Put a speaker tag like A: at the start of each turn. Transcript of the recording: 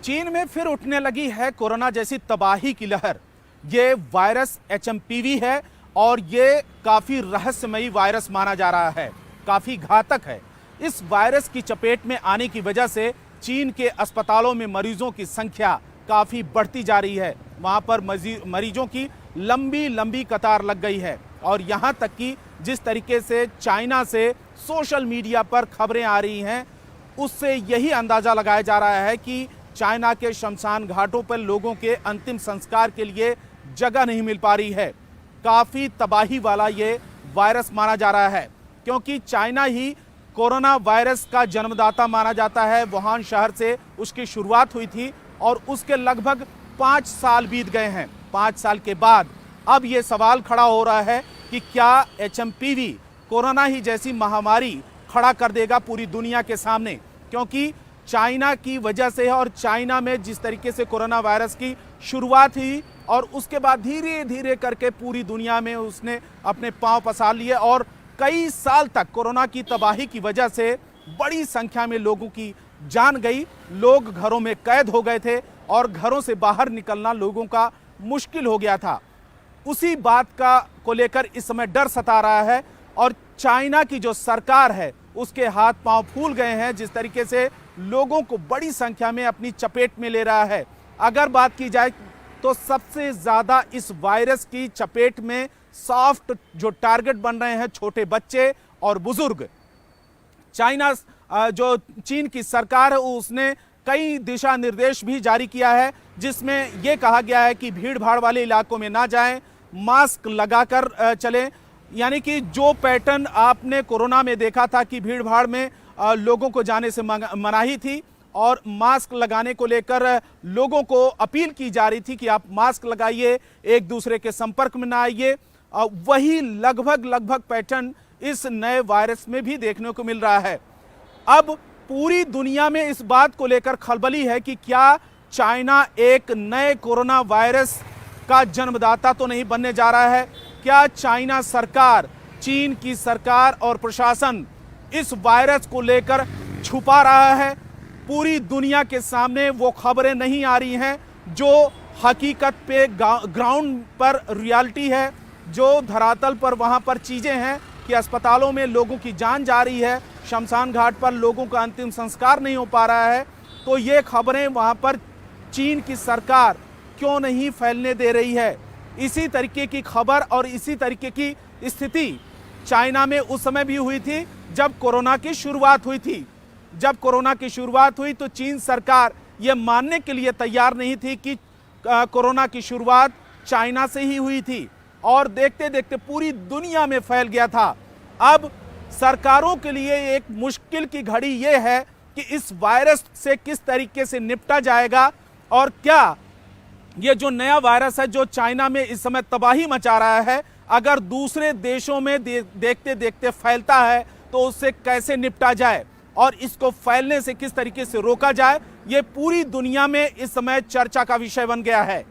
A: चीन में फिर उठने लगी है कोरोना जैसी तबाही की लहर। ये वायरस एचएमपीवी है और ये काफी रहस्यमयी वायरस माना जा रहा है, काफी घातक है। इस वायरस की चपेट में आने की वजह से चीन के अस्पतालों में मरीजों की संख्या काफी बढ़ती जा रही है। वहां पर मरीजों की लंबी लंबी कतार लग गई है और यहां तक कि जिस तरीके से चाइना से सोशल मीडिया पर खबरें आ रही हैं, उससे यही अंदाजा लगाया जा रहा है कि चाइना के शमशान घाटों पर लोगों के अंतिम संस्कार के लिए जगह नहीं मिल पा रही है। काफी तबाही वाला ये वायरस माना जा रहा है, क्योंकि चाइना ही कोरोना वायरस का जन्मदाता माना जाता है। वुहान शहर से उसकी शुरुआत हुई थी और उसके लगभग 5 साल बीत गए हैं। 5 साल के बाद अब ये सवाल खड़ा हो रहा है कि क्या एचएमपीवी कोरोना ही जैसी महामारी खड़ा कर देगा पूरी दुनिया के सामने, क्योंकि चाइना की वजह से है। और चाइना में जिस तरीके से कोरोना वायरस की शुरुआत हुई और उसके बाद धीरे धीरे करके पूरी दुनिया में उसने अपने पांव पसार लिए और कई साल तक कोरोना की तबाही की वजह से बड़ी संख्या में लोगों की जान गई। लोग घरों में कैद हो गए थे और घरों से बाहर निकलना लोगों का मुश्किल हो गया था। उसी बात को लेकर इस समय डर सता रहा है और चाइना की जो सरकार है उसके हाथ पांव फूल गए हैं, जिस तरीके से लोगों को बड़ी संख्या में अपनी चपेट में ले रहा है। अगर बात की जाए तो सबसे ज्यादा इस वायरस की चपेट में सॉफ्ट जो टारगेट बन रहे हैं छोटे बच्चे और बुजुर्ग। चाइना जो चीन की सरकार है उसने कई दिशा निर्देश भी जारी किया है, जिसमें यह कहा गया है कि भीड़ भाड़ वाले इलाकों में ना जाएं, मास्क लगाकर चलें। यानी कि जो पैटर्न आपने कोरोना में देखा था कि भीड़ भाड़ में लोगों को जाने से मनाही थी और मास्क लगाने को लेकर लोगों को अपील की जा रही थी कि आप मास्क लगाइए, एक दूसरे के संपर्क में ना आइए, वही लगभग पैटर्न इस नए वायरस में भी देखने को मिल रहा है। अब पूरी दुनिया में इस बात को लेकर खलबली है कि क्या चाइना एक नए कोरोना वायरस का जन्मदाता तो नहीं बनने जा रहा है। क्या चाइना सरकार, चीन की सरकार और प्रशासन इस वायरस को लेकर छुपा रहा है। पूरी दुनिया के सामने वो खबरें नहीं आ रही हैं जो हकीकत पे ग्राउंड पर रियलिटी है, जो धरातल पर वहां पर चीजें हैं कि अस्पतालों में लोगों की जान जा रही है, शमशान घाट पर लोगों का अंतिम संस्कार नहीं हो पा रहा है। तो ये खबरें वहां पर चीन की सरकार क्यों नहीं फैलने दे रही है। इसी तरीके की खबर और इसी तरीके की स्थिति चाइना में उस समय भी हुई थी जब कोरोना की शुरुआत हुई थी। जब कोरोना की शुरुआत हुई तो चीन सरकार यह मानने के लिए तैयार नहीं थी कि कोरोना की शुरुआत चाइना से ही हुई थी और देखते देखते पूरी दुनिया में फैल गया था। अब सरकारों के लिए एक मुश्किल की घड़ी यह है कि इस वायरस से किस तरीके से निपटा जाएगा और क्या ये जो नया वायरस है जो चाइना में इस समय तबाही मचा रहा है, अगर दूसरे देशों में देखते देखते फैलता है तो उससे कैसे निपटा जाए और इसको फैलने से किस तरीके से रोका जाए, ये पूरी दुनिया में इस समय चर्चा का विषय बन गया है।